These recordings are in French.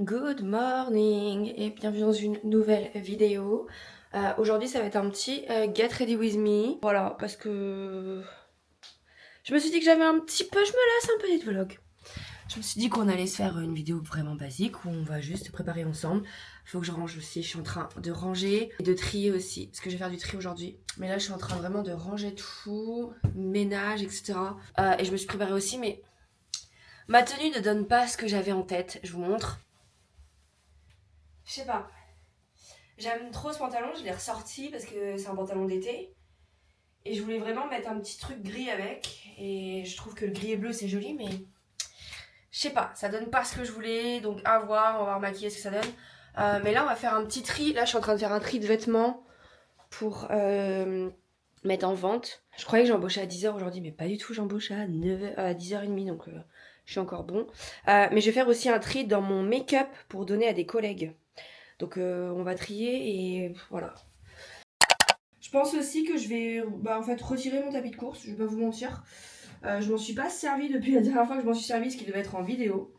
Good morning et bienvenue dans une nouvelle vidéo. Aujourd'hui ça va être un petit get ready with me. Voilà, parce que je me suis dit que j'avais un petit peu, je me lasse un peu des vlogs. Je me suis dit qu'on allait se faire une vidéo vraiment basique où on va juste préparer ensemble. Faut que je range aussi, je suis en train de ranger et de trier aussi, parce que je vais faire du tri aujourd'hui. Mais là je suis en train vraiment de ranger tout, ménage, etc. Et je me suis préparée aussi, mais ma tenue ne donne pas ce que j'avais en tête. Je vous montre. Je sais pas. J'aime trop ce pantalon, je l'ai ressorti parce que c'est un pantalon d'été. Et je voulais vraiment mettre un petit truc gris avec. Et je trouve que le gris et bleu c'est joli, mais je sais pas, ça donne pas ce que je voulais. Donc à voir, on va remaquiller ce que ça donne. Mais là on va faire un petit tri. Là je suis en train de faire un tri de vêtements pour mettre en vente. Je croyais que j'embauchais à 10h aujourd'hui, mais pas du tout, j'embauche à 9h, à 10h30, donc je suis encore bon. Mais je vais faire aussi un tri dans mon make-up pour donner à des collègues. Donc on va trier et voilà. Je pense aussi que je vais en fait retirer mon tapis de course, je vais pas vous mentir. Je m'en suis pas servi depuis la dernière fois que je m'en suis servi, ce qui devait être en vidéo.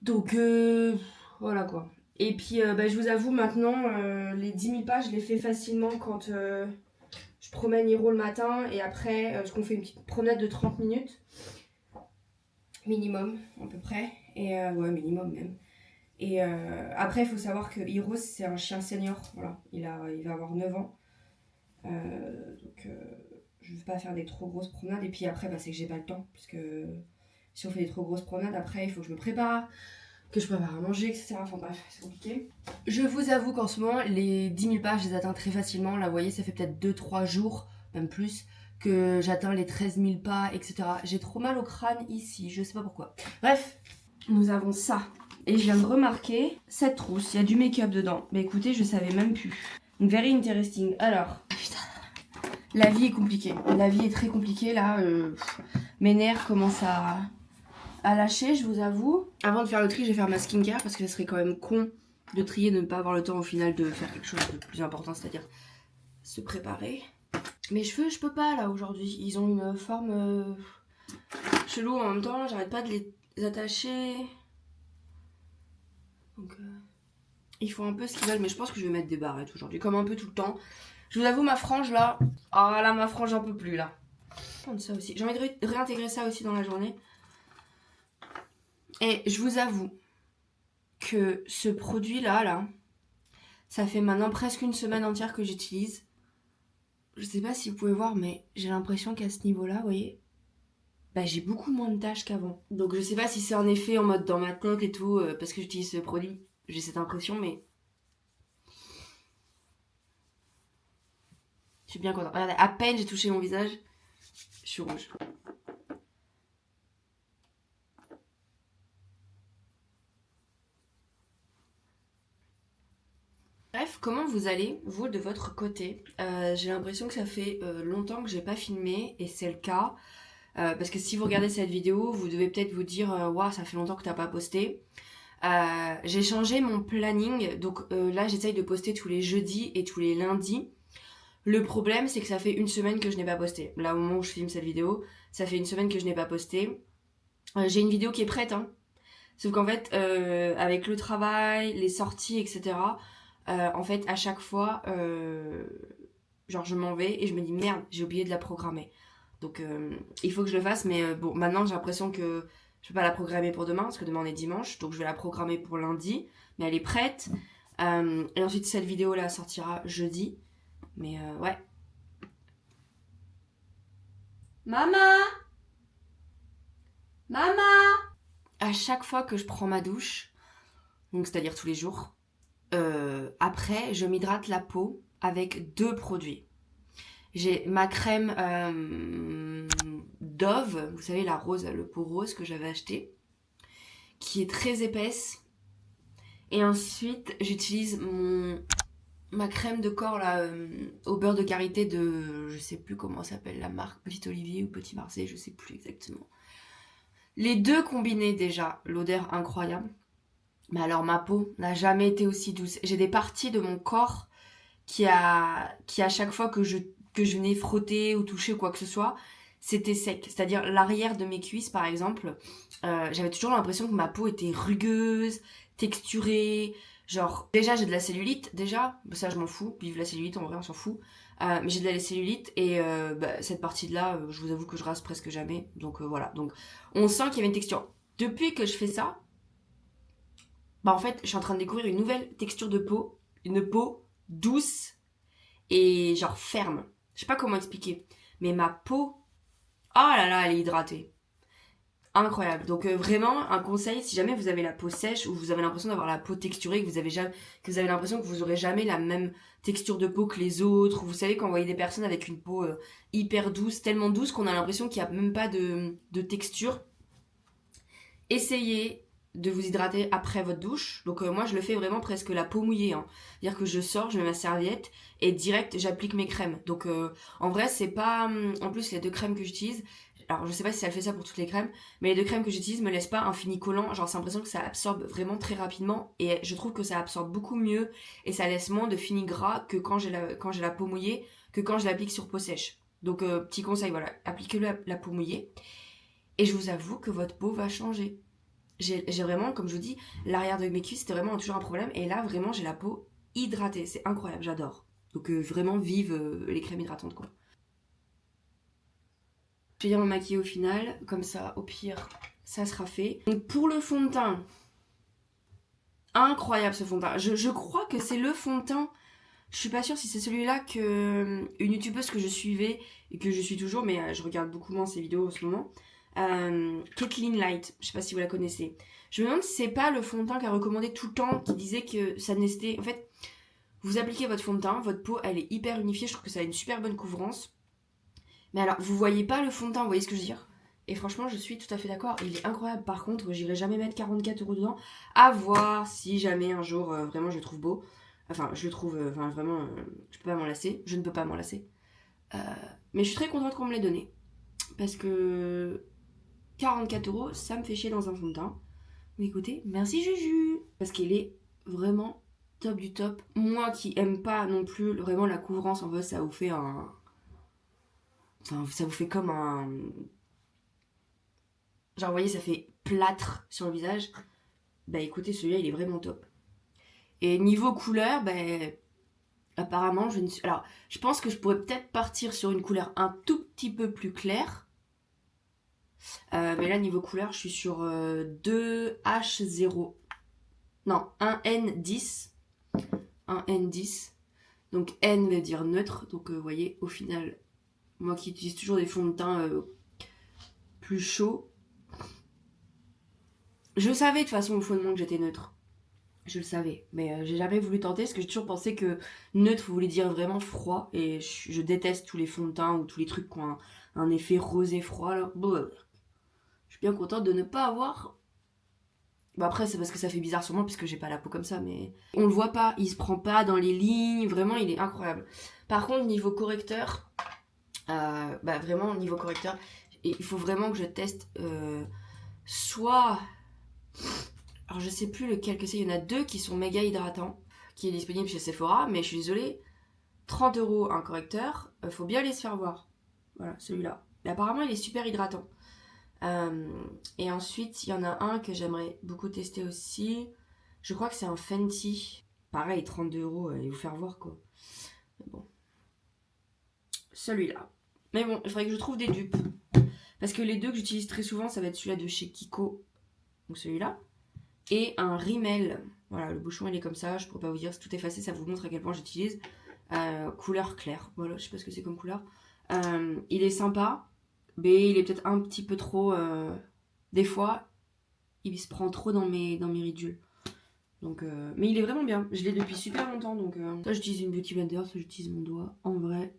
Donc voilà quoi. Et puis je vous avoue maintenant, les 10 000 pas je les fais facilement quand je promène Hiro le matin et après qu'on fait une petite promenade de 30 minutes. Minimum à peu près. Et ouais minimum même. Et après il faut savoir que Hiro c'est un chien senior, voilà. Il va avoir 9 ans. Donc je ne veux pas faire des trop grosses promenades. Et puis après, c'est que j'ai pas le temps. Parce que si on fait des trop grosses promenades, après, il faut que je me prépare, que je prépare à manger, etc. Enfin bref, c'est compliqué. Je vous avoue qu'en ce moment, les 10 000 pas, je les atteins très facilement. Là, vous voyez, ça fait peut-être 2-3 jours, même plus, que j'atteins les 13 000 pas, etc. J'ai trop mal au crâne ici, je sais pas pourquoi. Bref, nous avons ça. Et je viens de remarquer cette trousse, il y a du make-up dedans. Mais écoutez, je savais même plus. Donc, very interesting. Alors, la vie est compliquée. La vie est très compliquée là. Mes nerfs commencent à lâcher, je vous avoue. Avant de faire le tri, je vais faire ma skincare parce que ça serait quand même con de trier, de ne pas avoir le temps au final de faire quelque chose de plus important, c'est-à-dire se préparer. Mes cheveux, je peux pas là aujourd'hui. Ils ont une forme chelou en même temps. J'arrête pas de les attacher. Donc ils font un peu ce qu'ils veulent, mais je pense que je vais mettre des barrettes aujourd'hui, comme un peu tout le temps. Je vous avoue, ma frange là. Ah là, ma frange, j'en peux plus là. Ça aussi. J'ai envie de réintégrer ça aussi dans la journée. Et je vous avoue que ce produit-là, ça fait maintenant presque une semaine entière que j'utilise. Je sais pas si vous pouvez voir, mais j'ai l'impression qu'à ce niveau-là, vous voyez, j'ai beaucoup moins de tâches qu'avant. Donc je sais pas si c'est un effet en mode dans ma tête et tout, parce que j'utilise ce produit. J'ai cette impression, mais je suis bien contente. Regardez, à peine j'ai touché mon visage, je suis rouge. Bref, comment vous allez, vous, de votre côté? J'ai l'impression que ça fait longtemps que j'ai pas filmé, et c'est le cas. Parce que si vous regardez cette vidéo, vous devez peut-être vous dire waouh, ça fait longtemps que t'as pas posté. J'ai changé mon planning, donc là j'essaye de poster tous les jeudis et tous les lundis. Le problème c'est que ça fait une semaine que je n'ai pas posté. Là au moment où je filme cette vidéo, ça fait une semaine que je n'ai pas posté. J'ai une vidéo qui est prête, hein. Sauf qu'en fait, avec le travail, les sorties, etc., en fait, à chaque fois, genre je m'en vais et je me dis merde, j'ai oublié de la programmer. Donc il faut que je le fasse, mais bon, maintenant j'ai l'impression que je peux pas la programmer pour demain, parce que demain on est dimanche, donc je vais la programmer pour lundi, mais elle est prête. Et ensuite cette vidéo là sortira jeudi, mais ouais. Maman, maman. À chaque fois que je prends ma douche, donc c'est-à-dire tous les jours, après je m'hydrate la peau avec 2 produits. J'ai ma crème Dove, vous savez la rose, le pot rose que j'avais acheté, qui est très épaisse. Et ensuite, j'utilise ma crème de corps là, au beurre de karité de, je sais plus comment s'appelle la marque, Petit Olivier ou Petit Marseille, je sais plus exactement. Les deux combinés déjà, l'odeur incroyable. Mais alors ma peau n'a jamais été aussi douce. J'ai des parties de mon corps qui à chaque fois que je venais frotter ou toucher ou quoi que ce soit, c'était sec. C'est-à-dire l'arrière de mes cuisses par exemple, j'avais toujours l'impression que ma peau était rugueuse, texturé. Genre, déjà j'ai de la cellulite, déjà, ça je m'en fous, vive la cellulite, en vrai on s'en fout. Mais j'ai de la cellulite et cette partie de là, je vous avoue que je rase presque jamais. Donc voilà, donc on sent qu'il y avait une texture. Depuis que je fais ça, bah en fait je suis en train de découvrir une nouvelle texture de peau. Une peau douce et genre ferme. Je sais pas comment expliquer. Mais ma peau, oh là là, elle est hydratée. Incroyable. Donc vraiment un conseil si jamais vous avez la peau sèche ou vous avez l'impression d'avoir la peau texturée, que vous avez l'impression que vous aurez jamais la même texture de peau que les autres. Ou vous savez quand vous voyez des personnes avec une peau hyper douce, tellement douce qu'on a l'impression qu'il n'y a même pas de texture. Essayez de vous hydrater après votre douche. Donc moi je le fais vraiment presque la peau mouillée. Hein. C'est-à-dire que je sors, je mets ma serviette et direct j'applique mes crèmes. Donc en vrai c'est pas... En plus les 2 crèmes que j'utilise, alors je sais pas si elle fait ça pour toutes les crèmes, mais les 2 crèmes que j'utilise me laissent pas un fini collant. Genre c'est l'impression que ça absorbe vraiment très rapidement et je trouve que ça absorbe beaucoup mieux et ça laisse moins de fini gras que quand j'ai la peau mouillée, que quand je l'applique sur peau sèche. Donc petit conseil, voilà, appliquez-le à la peau mouillée et je vous avoue que votre peau va changer. J'ai vraiment, comme je vous dis, l'arrière de mes cuisses, c'était vraiment toujours un problème. Et là, vraiment, j'ai la peau hydratée. C'est incroyable, j'adore. Donc vraiment, vive les crèmes hydratantes, quoi. Je vais bien me maquiller au final. Comme ça, au pire, ça sera fait. Donc pour le fond de teint, incroyable ce fond de teint. Je crois que c'est le fond de teint. Je suis pas sûre si c'est celui-là que une youtubeuse que je suivais et que je suis toujours, mais je regarde beaucoup moins ses vidéos en ce moment. Kathleen Light, je sais pas si vous la connaissez. Je me demande si c'est pas le fond de teint qu'elle recommandait tout le temps, qui disait que ça nestait. En fait, vous appliquez votre fond de teint, votre peau elle est hyper unifiée, je trouve que ça a une super bonne couvrance. Mais alors, vous voyez pas le fond de teint, vous voyez ce que je veux dire? Et franchement, je suis tout à fait d'accord, il est incroyable. Par contre, j'irai jamais mettre 44 € dedans. À voir si jamais un jour vraiment je le trouve beau. Enfin, je le trouve, enfin vraiment, je peux pas m'en lasser. Je ne peux pas m'en lasser. Euh, mais je suis très contente qu'on me l'ait donné. Parce que 44 €, ça me fait chier dans un fond de teint. Mais écoutez, merci Juju. Parce qu'il est vraiment top du top. Moi qui aime pas non plus vraiment la couvrance, en fait, ça vous fait un... Enfin, ça vous fait comme un... Genre, vous voyez, ça fait plâtre sur le visage. Bah écoutez, celui-là, il est vraiment top. Et niveau couleur, bah... Apparemment, je ne suis... Alors, je pense que je pourrais peut-être partir sur une couleur un tout petit peu plus claire. Mais là, niveau couleur, je suis sur 2H0. Non, 1N10. 1N10. Donc N veut dire neutre. Donc vous voyez, au final, moi qui utilise toujours des fonds de teint plus chauds, je savais de toute façon au fond de moi que j'étais neutre. Je le savais, mais j'ai jamais voulu tenter parce que j'ai toujours pensé que neutre voulait dire vraiment froid et je déteste tous les fonds de teint ou tous les trucs qui ont un effet rosé froid là. Bon, je suis bien contente de ne pas avoir. Bon après c'est parce que ça fait bizarre sur moi parce que j'ai pas la peau comme ça, mais on le voit pas, il se prend pas dans les lignes, vraiment il est incroyable. Par contre niveau correcteur, bah vraiment niveau correcteur, il faut vraiment que je teste soit... Alors je sais plus lequel que c'est, il y en a 2 qui sont méga hydratants, qui est disponible chez Sephora, mais je suis désolée, 30 € un correcteur, faut bien aller se faire voir. Voilà, celui-là. Mais apparemment il est super hydratant. Et ensuite il y en a un que j'aimerais beaucoup tester aussi, je crois que c'est un Fenty. Pareil, 32 €, allez vous faire voir quoi. Mais bon. Celui-là. Mais bon, il faudrait que je trouve des dupes. Parce que les 2 que j'utilise très souvent, ça va être celui-là de chez Kiko, donc celui-là, et un Rimmel. Voilà, le bouchon il est comme ça, je pourrais pas vous dire, c'est tout effacé, ça vous montre à quel point j'utilise. Couleur claire, voilà, je sais pas ce que c'est comme couleur. Il est sympa, mais il est peut-être un petit peu trop... Des fois, il se prend trop dans mes ridules. Donc, mais il est vraiment bien, je l'ai depuis super longtemps, donc... Soit j'utilise une Beauty Blender, soit j'utilise mon doigt, en vrai...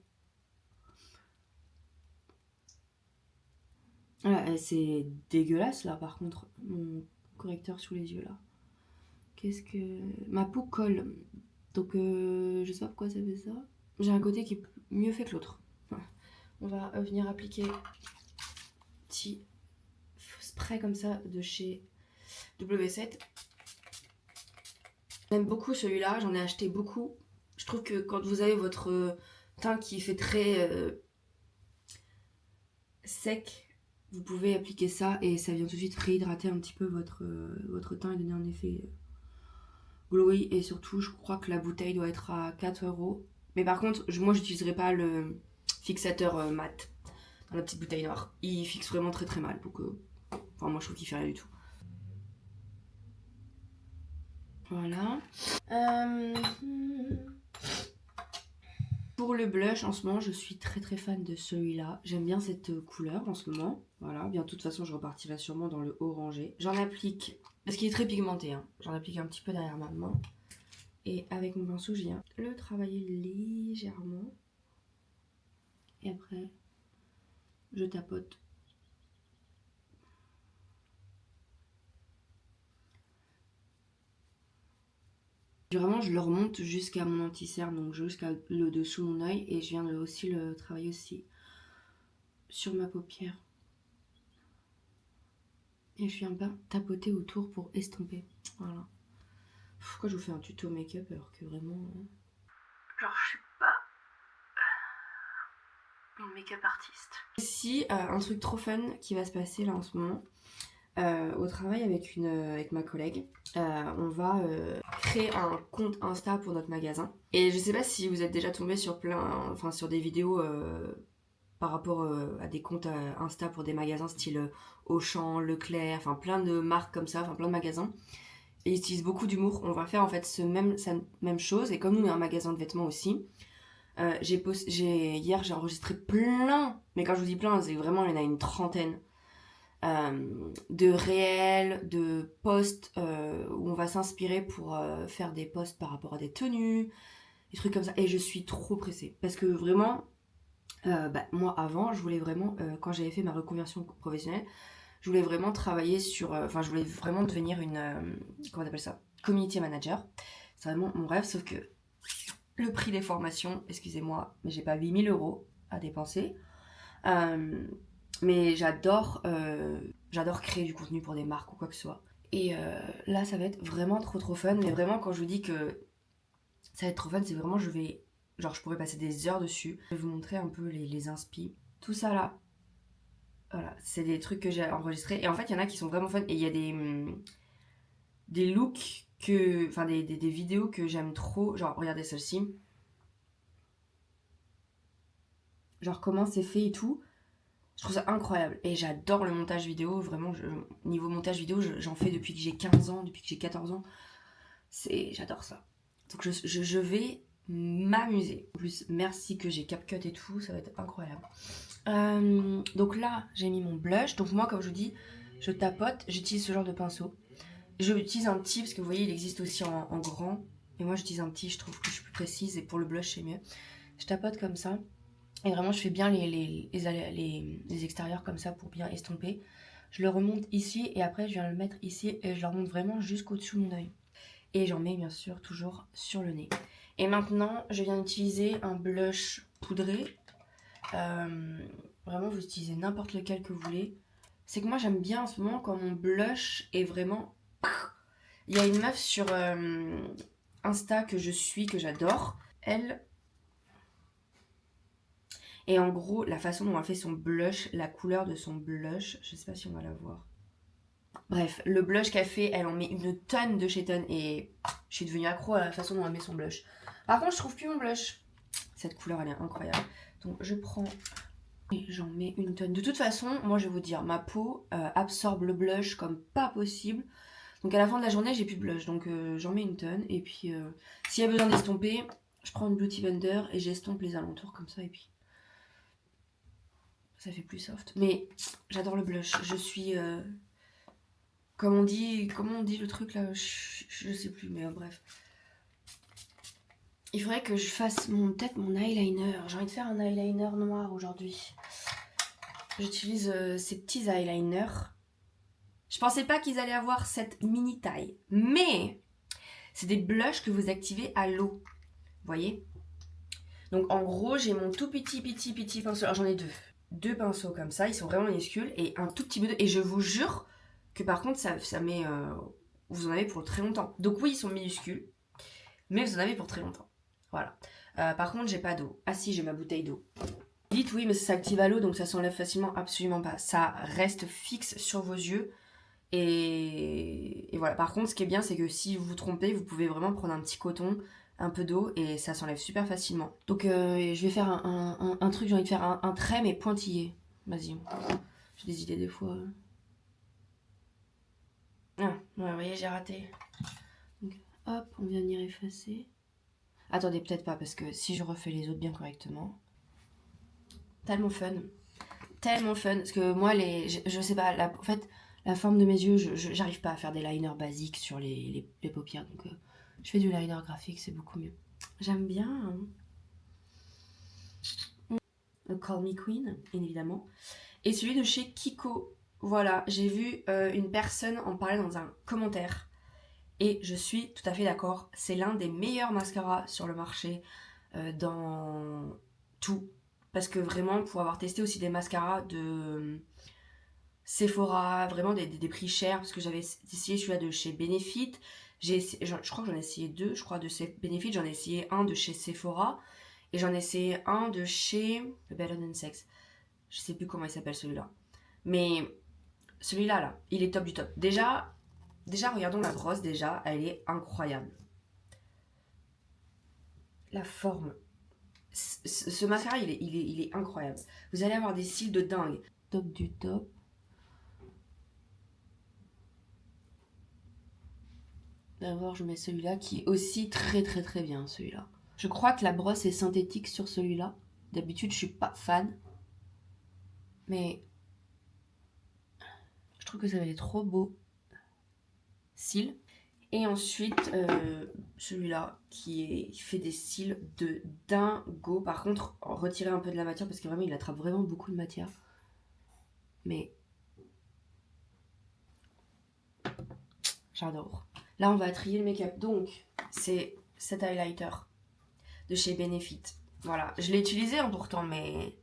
Voilà, c'est dégueulasse là par contre, mon correcteur sous les yeux là. Qu'est-ce que... Ma peau colle, donc je sais pas pourquoi ça fait ça. J'ai un côté qui est mieux fait que l'autre. Voilà. On va venir appliquer un petit spray comme ça de chez W7. J'aime beaucoup celui-là, j'en ai acheté beaucoup. Je trouve que quand vous avez votre teint qui fait très sec, vous pouvez appliquer ça et ça vient tout de suite réhydrater un petit peu votre teint et donner un effet glowy et surtout je crois que la bouteille doit être à 4 €. Mais par contre, moi j'utiliserai pas le fixateur mat dans la petite bouteille noire. Il fixe vraiment très très mal. Donc enfin moi je trouve qu'il fait rien du tout. Voilà. Pour le blush, en ce moment, je suis très très fan de celui-là. J'aime bien cette couleur en ce moment. Voilà, bien de toute façon, je repartirai sûrement dans le orangé. J'en applique, parce qu'il est très pigmenté, hein. J'en applique un petit peu derrière ma main. Et avec mon pinceau, je viens le travailler légèrement. Et après, je tapote. Vraiment, je le remonte jusqu'à mon anti-cerne, donc jusqu'à le dessous de mon œil. Et je viens aussi le travailler aussi sur ma paupière. Et je viens bien tapoter autour pour estomper. Voilà. Pourquoi je vous fais un tuto make-up alors que vraiment... Genre, je suis pas une make-up artiste. Ici, un truc trop fun qui va se passer là en ce moment. Au travail avec ma collègue, on va créer un compte Insta pour notre magasin. Et je sais pas si vous êtes déjà tombé sur sur des vidéos par rapport à des comptes Insta pour des magasins style Auchan, Leclerc, enfin plein de marques comme ça, enfin plein de magasins. Et ils utilisent beaucoup d'humour. On va faire en fait cette même chose. Et comme nous on est un magasin de vêtements aussi, hier j'ai enregistré plein, mais quand je vous dis plein, c'est vraiment il y en a une trentaine de réels, de posts où on va s'inspirer pour faire des posts par rapport à des tenues, des trucs comme ça. Et je suis trop pressée parce que vraiment, moi avant, je voulais vraiment, quand j'avais fait ma reconversion professionnelle, je voulais vraiment travailler sur, je voulais vraiment devenir une, comment on appelle ça, community manager. C'est vraiment mon rêve, sauf que le prix des formations, excusez-moi, mais j'ai pas 8 000 € à dépenser. Mais j'adore créer du contenu pour des marques ou quoi que ce soit. Et là, ça va être vraiment trop fun. Mais vraiment, quand je vous dis que ça va être trop fun, c'est vraiment, je pourrais passer des heures dessus. Je vais vous montrer un peu les inspi. Tout ça là, voilà, c'est des trucs que j'ai enregistrés. Et en fait, il y en a qui sont vraiment fun. Et il y a des looks des vidéos que j'aime trop. Genre, regardez celle-ci. Genre, comment c'est fait et tout. Je trouve ça incroyable. Et j'adore le montage vidéo. Vraiment, niveau montage vidéo, j'en fais depuis que j'ai 15 ans, depuis que j'ai 14 ans. J'adore ça. Donc je vais m'amuser. En plus, merci que j'ai CapCut et tout, ça va être incroyable. Donc là, j'ai mis mon blush. Donc moi, comme je vous dis, je tapote, j'utilise ce genre de pinceau. J'utilise un petit, parce que vous voyez, il existe aussi en grand. Et moi, j'utilise un petit, je trouve que je suis plus précise. Et pour le blush, c'est mieux. Je tapote comme ça. Et vraiment, je fais bien les extérieurs comme ça pour bien estomper. Je le remonte ici et après, je viens le mettre ici et je le remonte vraiment jusqu'au-dessus de mon œil. Et j'en mets bien sûr toujours sur le nez. Et maintenant, je viens d'utiliser un blush poudré. Vraiment, vous utilisez n'importe lequel que vous voulez. C'est que moi, j'aime bien en ce moment quand mon blush est vraiment... Il y a une meuf sur Insta que je suis, que j'adore. Elle... Et en gros, la façon dont elle fait son blush, la couleur de son blush, je sais pas si on va la voir. Bref, le blush qu'elle fait, elle en met une tonne de chez Tonne et je suis devenue accro à la façon dont elle met son blush. Par contre, je trouve plus mon blush. Cette couleur, elle est incroyable. Donc, je prends et j'en mets une tonne. De toute façon, moi, je vais vous dire, ma peau absorbe le blush comme pas possible. Donc, à la fin de la journée, j'ai plus de blush. Donc, j'en mets une tonne. Et puis, s'il y a besoin d'estomper, je prends une Beauty Blender et j'estompe les alentours comme ça. Et puis, ça fait plus soft. Mais j'adore le blush. Je suis... comment on dit le truc là, je sais plus, mais bref. Il faudrait que je fasse peut-être mon eyeliner. J'ai envie de faire un eyeliner noir aujourd'hui. J'utilise ces petits eyeliners. Je pensais pas qu'ils allaient avoir cette mini taille. Mais c'est des blushs que vous activez à l'eau. Vous voyez? Donc en gros, j'ai mon tout petit pinceau. Alors j'en ai deux. Deux pinceaux comme ça, ils sont vraiment minuscules. Et un tout petit peu de... Et je vous jure que par contre, ça met... vous en avez pour très longtemps. Donc oui, ils sont minuscules. Mais vous en avez pour très longtemps. Voilà. Par contre, j'ai pas d'eau. Ah si, j'ai ma bouteille d'eau. Dites oui, mais ça s'active à l'eau, donc ça s'enlève facilement. Absolument pas. Ça reste fixe sur vos yeux. Et voilà. Par contre, ce qui est bien, c'est que si vous vous trompez, vous pouvez vraiment prendre un petit coton, un peu d'eau, et ça s'enlève super facilement. Donc je vais faire un truc, j'ai envie de faire un trait, mais pointillé. Vas-y. J'ai des idées des fois. Ah, ouais, vous voyez, j'ai raté. Donc, hop, on vient venir effacer. Attendez, peut-être pas, parce que si je refais les autres bien correctement... Tellement fun. Tellement fun. Parce que moi, je sais pas, en fait, la forme de mes yeux, j'arrive pas à faire des liners basiques sur les paupières. Donc, je fais du liner graphique, c'est beaucoup mieux. J'aime bien. Call Me Queen, évidemment. Et celui de chez Kiko. Voilà, j'ai vu une personne en parler dans un commentaire. Et je suis tout à fait d'accord. C'est l'un des meilleurs mascaras sur le marché dans tout. Parce que vraiment, pour avoir testé aussi des mascaras de Sephora, vraiment des prix chers, parce que j'avais essayé celui-là de chez Benefit. Je crois que j'en ai essayé deux, je crois, de chez Benefit. J'en ai essayé un de chez Sephora. Et j'en ai essayé un de chez Better Than Sex. Je sais plus comment il s'appelle celui-là. Mais celui-là, là, il est top du top. Déjà, regardons la brosse, déjà, elle est incroyable. La forme. Ce mascara, il est incroyable. Vous allez avoir des cils de dingue. Top du top. D'abord, je mets celui-là qui est aussi très très très bien, celui-là. Je crois que la brosse est synthétique sur celui-là. D'habitude, je suis pas fan. Mais je trouve que ça va être trop beau. Cils. Et ensuite, celui-là qui fait des cils de dingo. Par contre, retirer un peu de la matière parce que vraiment, il attrape vraiment beaucoup de matière. Mais j'adore. Là, on va trier le make-up. Donc, c'est cet highlighter de chez Benefit. Voilà, je l'ai utilisé hein, pourtant, mais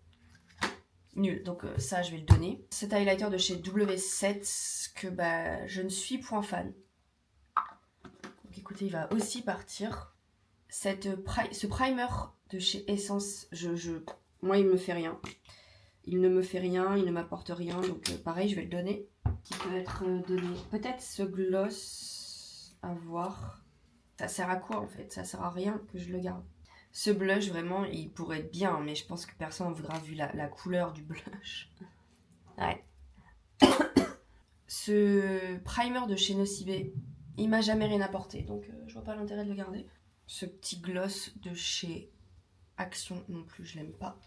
nul. Donc ça, je vais le donner. Cet highlighter de chez W7 que bah, je ne suis point fan. Donc écoutez, il va aussi partir. Ce primer de chez Essence, moi, il me fait rien. Il ne me fait rien, il ne m'apporte rien. Donc pareil, je vais le donner. Qui peut être donné. Peut-être ce gloss à voir. Ça sert à quoi en fait? Ça sert à rien que je le garde. Ce blush, vraiment, il pourrait être bien, mais je pense que personne ne voudra vu la couleur du blush. Ouais. Ce primer de chez Nocibé, il m'a jamais rien apporté, donc je vois pas l'intérêt de le garder. Ce petit gloss de chez Action non plus, je l'aime pas.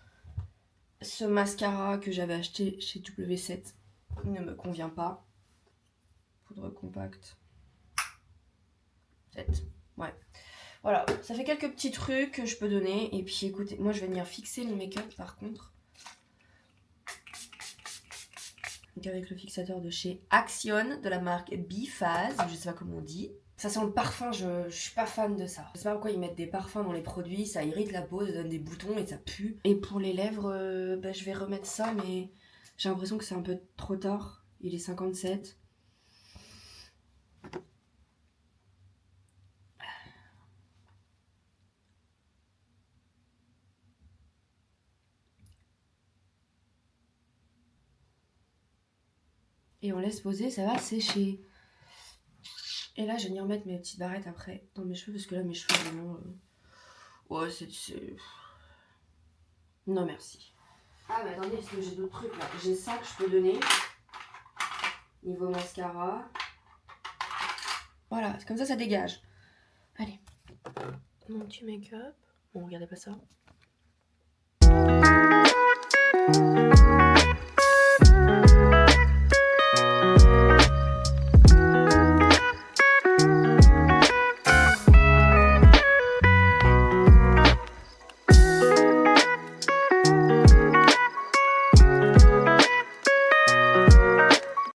Ce mascara que j'avais acheté chez W7 ne me convient pas. Poudre compacte. 7. Ouais. Voilà, ça fait quelques petits trucs que je peux donner. Et puis écoutez, moi je vais venir fixer mon make-up par contre. Donc avec le fixateur de chez Action, de la marque Biphase, je sais pas comment on dit. Ça sent le parfum, je suis pas fan de ça. Je sais pas pourquoi ils mettent des parfums dans les produits, ça irrite la peau, ça donne des boutons et ça pue. Et pour les lèvres, bah, je vais remettre ça, mais j'ai l'impression que c'est un peu trop tard. Il est 57. Et on laisse poser, ça va sécher. Et là, je vais venir mettre mes petites barrettes après dans mes cheveux, parce que là, mes cheveux, vraiment... Ouais, c'est... Non, merci. Ah, mais attendez, parce que j'ai d'autres trucs, là. J'ai ça que je peux donner. Niveau mascara. Voilà, comme ça dégage. Allez. Mon petit make-up. Bon, regardez pas ça.